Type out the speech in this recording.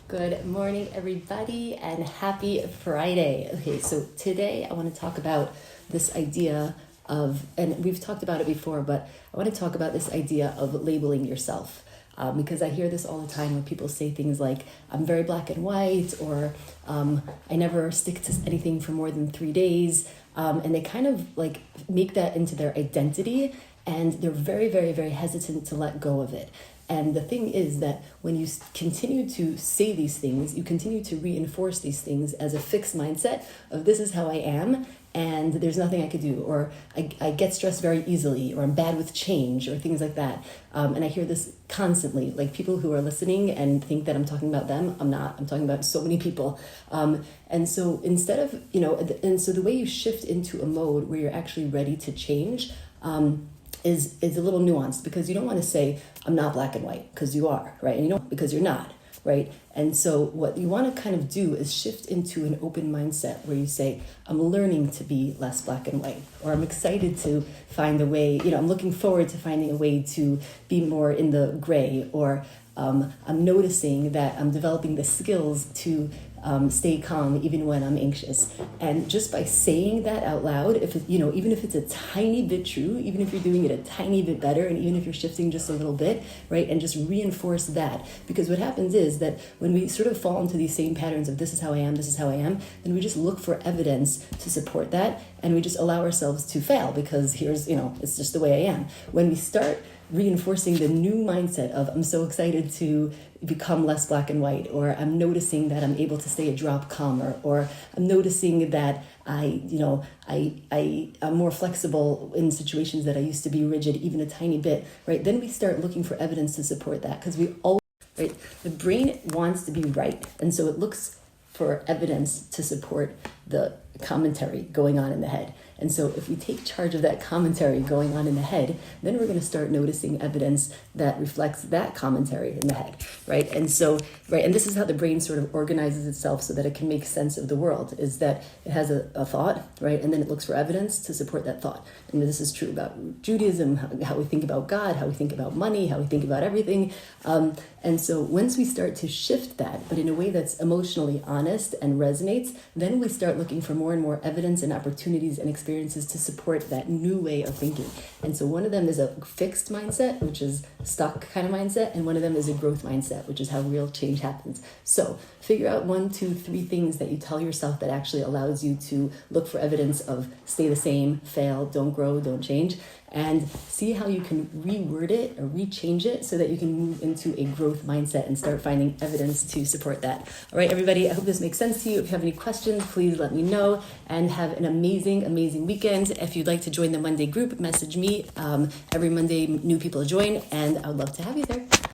Good morning, everybody, and happy Friday. Okay, so today I want to talk about this idea of, and we've talked about it before, but I want to talk about this idea of labeling yourself. Because I hear this all the time when people say things like, I'm very black and white, or I never stick to anything for more than 3 days. And they kind of like make that into their identity, and they're very, very, very hesitant to let go of it. And the thing is that when you continue to say these things, you continue to reinforce these things as a fixed mindset of this is how I am, and there's nothing I could do, or I get stressed very easily, or I'm bad with change, or things like that. And I hear this constantly, like people who are listening and think that I'm talking about them. I'm not. I'm talking about so many people. And so instead of, and so the way you shift into a mode where you're actually ready to change, is a little nuanced, because you don't want to say, I'm not black and white, because you are, right? And you don't, because you're not, right? And so what you want to kind of do is shift into an open mindset where you say, I'm learning to be less black and white, or I'm excited to find a way, I'm looking forward to finding a way to be more in the gray, or I'm noticing that I'm developing the skills to stay calm even when I'm anxious. And just by saying that out loud, if it, even if it's a tiny bit true, even if you're doing it a tiny bit better, and even if you're shifting just a little bit, right, and just reinforce that. Because what happens is that when we sort of fall into these same patterns of this is how I am, then we just look for evidence to support that, and we just allow ourselves to fail because here's, it's just the way I am. When we start reinforcing the new mindset of I'm so excited to become less black and white, or I'm noticing that I'm able to stay a drop calmer, or I'm noticing that I'm more flexible in situations that I used to be rigid even a tiny bit, right? Then we start looking for evidence to support that, because we always, right? The brain wants to be right, and so it looks for evidence to support the commentary going on in the head. And so if we take charge of that commentary going on in the head, then we're going to start noticing evidence that reflects that commentary in the head, right? And so, right, and this is how the brain sort of organizes itself so that it can make sense of the world, is that it has a thought, right? And then it looks for evidence to support that thought. And this is true about Judaism, how we think about God, how we think about money, how we think about everything. And so once we start to shift that, but in a way that's emotionally honest and resonates, then we start looking for more and more evidence and opportunities and experiences to support that new way of thinking. And so one of them is a fixed mindset, which is stuck kind of mindset, and one of them is a growth mindset, which is how real change happens. So figure out 1, 2, 3 things that you tell yourself that actually allows you to look for evidence of stay the same, fail, don't grow, don't change, and see how you can reword it or rechange it so that you can move into a growth mindset and start finding evidence to support that. All right, everybody, I hope this makes sense to you. If you have any questions, please let me know, and have an amazing, amazing weekend. If you'd like to join the Monday group, message me. Every Monday, new people join, and I would love to have you there.